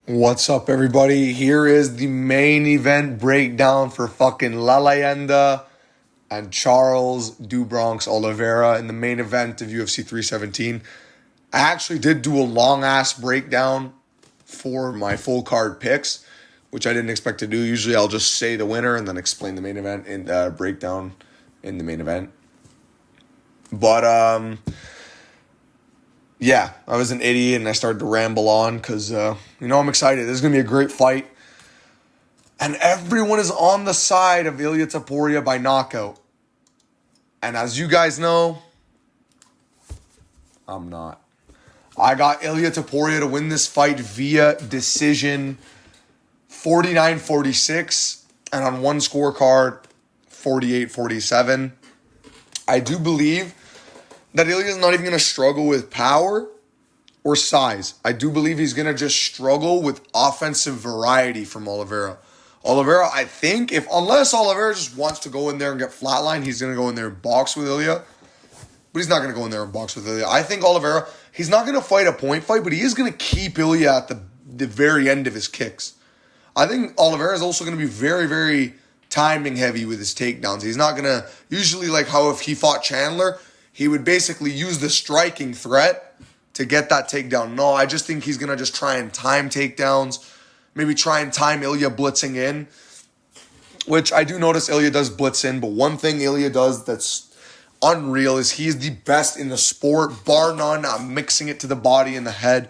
What's up, everybody? Here is the main event breakdown for fucking La Leyenda and Charles Do Bronx Oliveira in the main event of UFC 317. I actually did do a long ass breakdown for my full card picks, which I didn't expect to do. Usually I'll just say the winner and then explain the main event in the breakdown in the main event. But yeah, I was an idiot and I started to ramble on because, I'm excited. This is going to be a great fight. And everyone is on the side of Ilia Topuria by knockout. And as you guys know, I'm not. I got Ilia Topuria to win this fight via decision 49-46 and on one scorecard 48-47. I do believe that Ilia is not even going to struggle with power or size. I do believe he's going to just struggle with offensive variety from Oliveira. Oliveira, I think, unless Oliveira just wants to go in there and get flatlined, he's going to go in there and box with Ilia. But he's not going to go in there and box with Ilia. I think Oliveira, he's not going to fight a point fight, but he is going to keep Ilia at the very end of his kicks. I think Oliveira is also going to be very, very timing heavy with his takedowns. He's not going to, usually like how if he fought Chandler, he would basically use the striking threat to get that takedown. No, I just think he's going to just try and time takedowns. Maybe try and time Ilia blitzing in. Which I do notice Ilia does blitz in. But one thing Ilia does that's unreal is he's the best in the sport. Bar none. I'm mixing it to the body and the head.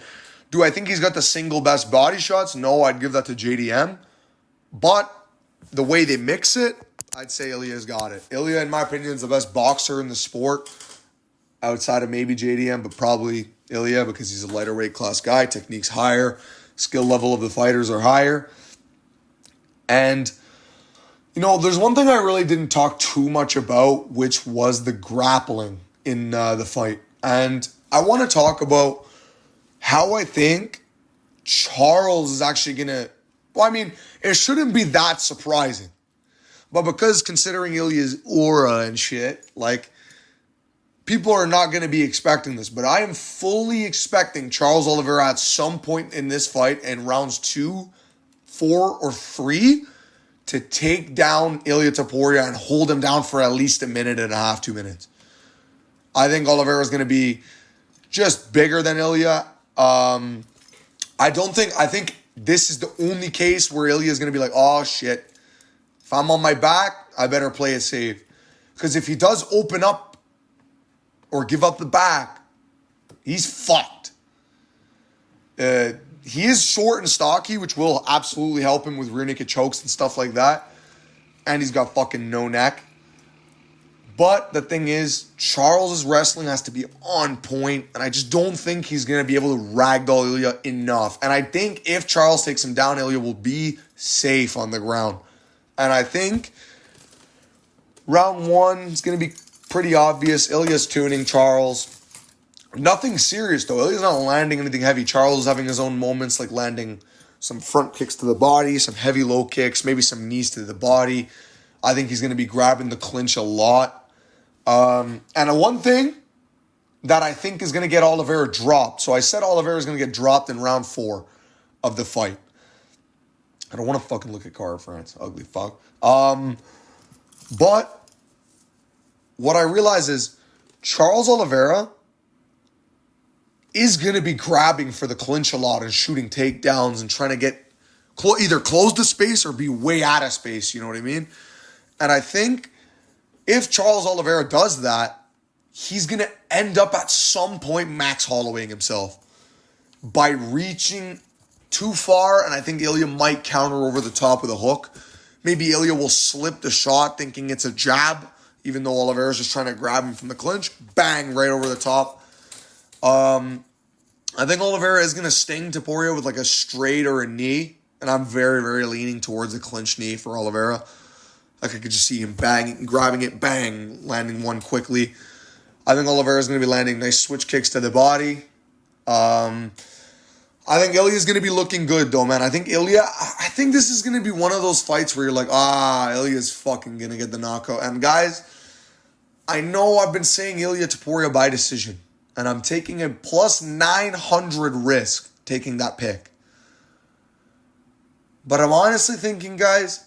Do I think he's got the single best body shots? No, I'd give that to JDM. But the way they mix it, I'd say Ilia's got it. Ilia, in my opinion, is the best boxer in the sport. Outside of maybe JDM, but probably Ilia because he's a lighter weight class guy. Technique's higher. Skill level of the fighters are higher. And, there's one thing I really didn't talk too much about, which was the grappling in the fight. And I want to talk about how I think Charles is actually going to... Well, I mean, it shouldn't be that surprising. But because considering Ilia's aura and shit, people are not going to be expecting this, but I am fully expecting Charles Oliveira at some point in this fight in rounds 2, 4, or 3 to take down Ilia Topuria and hold him down for at least a minute and a half, 2 minutes. I think Oliveira is going to be just bigger than Ilia. I think this is the only case where Ilia is going to be like, oh shit, if I'm on my back, I better play it safe. Because if he does open up or give up the back, he's fucked. He is short and stocky, which will absolutely help him with rear naked chokes and stuff like that. And he's got fucking no neck. But the thing is, Charles' wrestling has to be on point, and I just don't think he's going to be able to ragdoll Ilia enough. And I think if Charles takes him down, Ilia will be safe on the ground. And I think round 1 is going to be pretty obvious. Ilia's tuning Charles. Nothing serious, though. Ilia's not landing anything heavy. Charles is having his own moments, like landing some front kicks to the body, some heavy low kicks, maybe some knees to the body. I think he's going to be grabbing the clinch a lot. And one thing that I think is going to get Oliveira dropped. So I said Oliveira is going to get dropped in round 4 of the fight. I don't want to fucking look at card, France. Ugly fuck. But what I realize is Charles Oliveira is going to be grabbing for the clinch a lot and shooting takedowns and trying to get either close the space or be way out of space, you know what I mean? And I think if Charles Oliveira does that, he's going to end up at some point Max Hollowaying himself by reaching too far, and I think Ilia might counter over the top with a hook. Maybe Ilia will slip the shot thinking it's a jab, even though Oliveira's just trying to grab him from the clinch. Bang, right over the top. I think Oliveira is going to sting Topuria with like a straight or a knee. And I'm very, very leaning towards a clinch knee for Oliveira. Like I could just see him banging, grabbing it, bang, landing one quickly. I think Oliveira is going to be landing nice switch kicks to the body. I think Ilia is going to be looking good, though, man. I think this is going to be one of those fights where you're like, Ilia's fucking going to get the knockout. And guys, I know I've been saying Ilia Topuria by decision, and I'm taking a plus 900 risk taking that pick. But I'm honestly thinking, guys,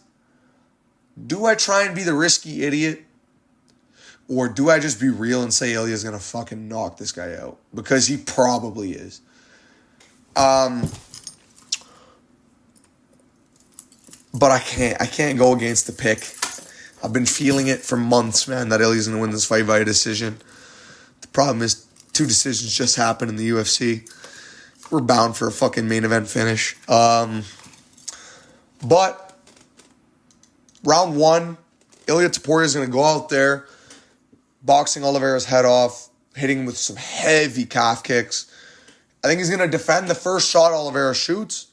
do I try and be the risky idiot? Or do I just be real and say Ilia's going to fucking knock this guy out? Because he probably is. But I can't go against the pick. I've been feeling it for months, man, that Ilia's going to win this fight by a decision. The problem is 2 decisions just happened in the UFC. We're bound for a fucking main event finish. But round 1, Ilia Topuria is going to go out there, boxing Oliveira's head off, hitting him with some heavy calf kicks. I think he's going to defend the first shot Oliveira shoots.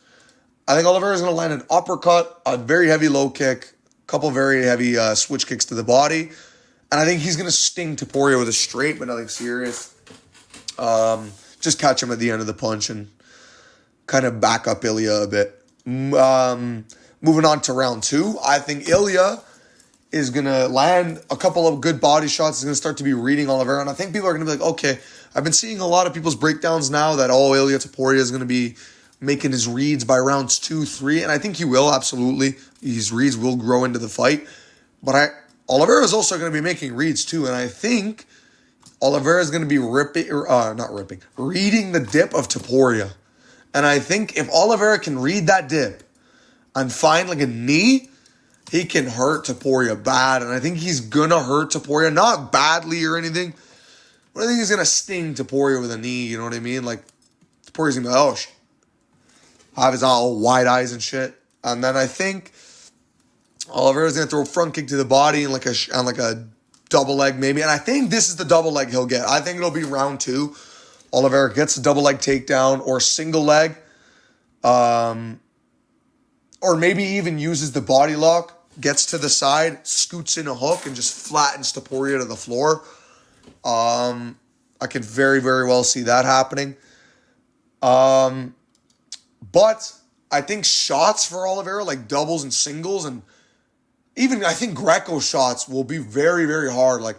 I think Oliveira is going to land an uppercut, a very heavy low kick, a couple very heavy switch kicks to the body. And I think he's going to sting Topuria with a straight, but nothing serious. Just catch him at the end of the punch and kind of back up Ilia a bit. Moving on to round 2, I think Ilia is going to land a couple of good body shots. He's going to start to be reading Oliveira. And I think people are going to be like, okay, I've been seeing a lot of people's breakdowns now that, Ilia Topuria is going to be making his reads by rounds 2, 3. And I think he will, absolutely. His reads will grow into the fight. But Oliveira is also going to be making reads too. And I think Oliveira is going to be reading the dip of Topuria. And I think if Oliveira can read that dip and find like a knee, he can hurt Topuria bad. And I think he's going to hurt Topuria, not badly or anything, but I think he's going to sting Topuria with a knee, you know what I mean? Like, Topuria's going to be like, oh, shit. Have his all wide eyes and shit. And then I think Oliveira's going to throw a front kick to the body and like a double leg maybe. And I think this is the double leg he'll get. I think it'll be round 2. Oliveira gets a double leg takedown or single leg. Or maybe even uses the body lock, gets to the side, scoots in a hook, and just flattens Topuria to the floor. I could very, very well see that happening. But I think shots for Oliveira, like doubles and singles, and even I think Greco shots will be very, very hard. Like,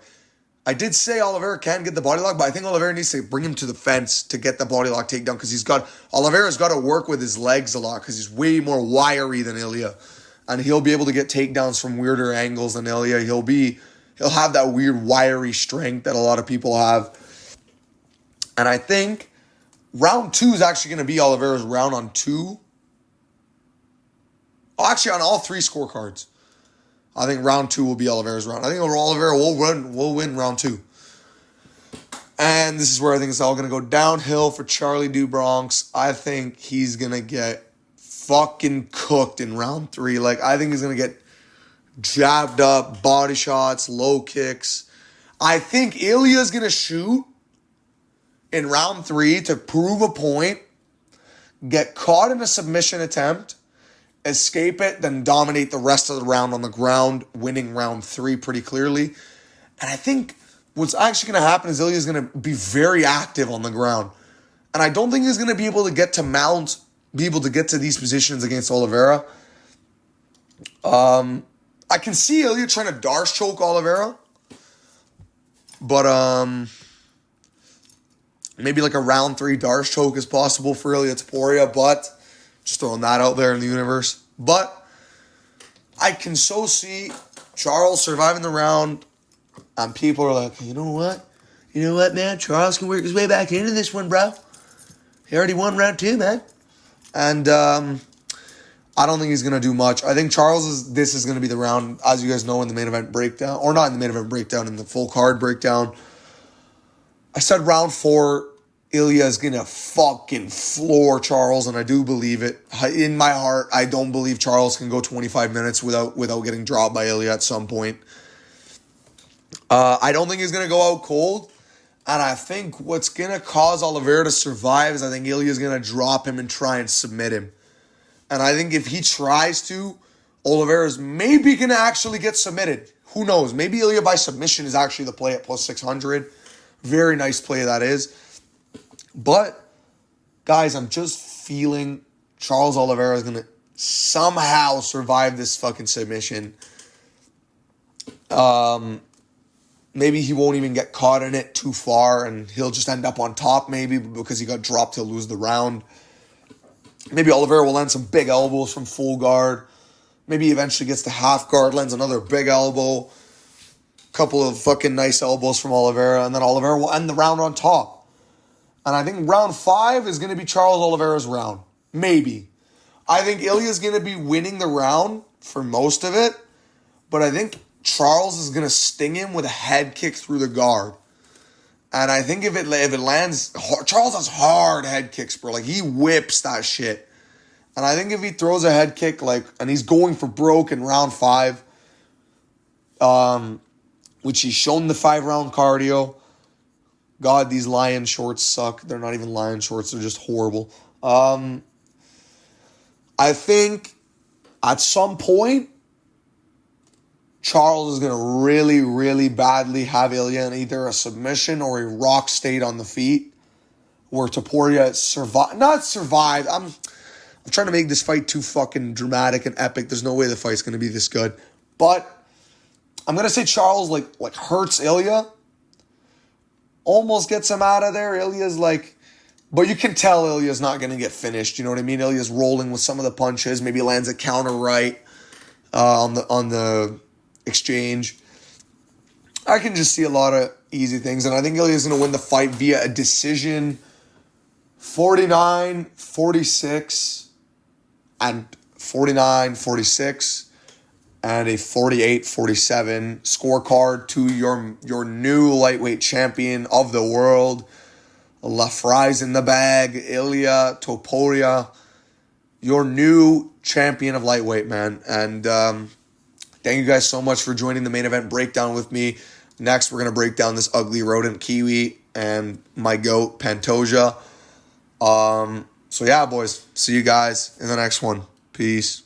I did say Oliveira can get the body lock, but I think Oliveira needs to bring him to the fence to get the body lock takedown because Oliveira's got to work with his legs a lot because he's way more wiry than Ilia. And he'll be able to get takedowns from weirder angles than Ilia. He'll have that weird wiry strength that a lot of people have. And I think round 2 is actually going to be Oliveira's round on 2. Oh, actually, on all 3 scorecards. I think round 2 will be Oliveira's round. I think Oliveira will win round 2. And this is where I think it's all going to go downhill for Charlie DuBronx. I think he's going to get fucking cooked in round 3. Like, I think he's going to get jabbed up, body shots, low kicks. I think Ilia's going to shoot in round 3 to prove a point, get caught in a submission attempt, escape it, then dominate the rest of the round on the ground, winning round 3 pretty clearly. And I think what's actually going to happen is Ilia's going to be very active on the ground. And I don't think he's going to be able to get to mount, be able to get to these positions against Oliveira. I can see Ilia trying to Darce choke Oliveira. But maybe like a round 3 Darce choke is possible for Ilia Topuria, but just throwing that out there in the universe. But I can so see Charles surviving the round, and people are like, you know what? You know what, man? Charles can work his way back into this one, bro. He already won round 2, man. And I don't think he's going to do much. I think this is going to be the round, as you guys know, in the main event breakdown. Or not in the main event breakdown, in the full card breakdown. I said round 4, Ilia is going to fucking floor Charles, and I do believe it. In my heart, I don't believe Charles can go 25 minutes without getting dropped by Ilia at some point. I don't think he's going to go out cold, and I think what's going to cause Oliveira to survive is I think Ilia is going to drop him and try and submit him. And I think if he tries to, Oliveira is maybe going to actually get submitted. Who knows? Maybe Ilia by submission is actually the play at plus 600. Very nice play that is. But, guys, I'm just feeling Charles Oliveira is going to somehow survive this fucking submission. Maybe he won't even get caught in it too far, and he'll just end up on top maybe because he got dropped, he'll lose the round. Maybe Oliveira will land some big elbows from full guard. Maybe eventually gets to half guard, lands another big elbow. Couple of fucking nice elbows from Oliveira, and then Oliveira will end the round on top. And I think round 5 is going to be Charles Oliveira's round. Maybe. I think Ilia's going to be winning the round for most of it, but I think Charles is going to sting him with a head kick through the guard. And I think if it lands, Charles has hard head kicks, bro. Like, he whips that shit. And I think if he throws a head kick, and he's going for broke in round 5, which he's shown the 5-round cardio. God, these lion shorts suck. They're not even lion shorts. They're just horrible. I think at some point, Charles is going to really, really badly have Ilia in either a submission or a rock state on the feet, where Topuria survived. I'm trying to make this fight too fucking dramatic and epic. There's no way the fight's going to be this good. But I'm going to say Charles hurts Ilia. Almost gets him out of there. Ilia's but you can tell Ilia's not going to get finished. You know what I mean? Ilia's rolling with some of the punches. Maybe lands a counter right on the exchange. I can just see a lot of easy things. And I think Ilia's going to win the fight via a decision 49-46 and 49-46 and a 48-47 scorecard to your new lightweight champion of the world. La Fries in the bag, Ilia Topuria, your new champion of lightweight, man. And thank you guys so much for joining the main event breakdown with me. Next, we're going to break down this ugly rodent Kiwi and my goat Pantoja. So yeah, boys, see you guys in the next one. Peace.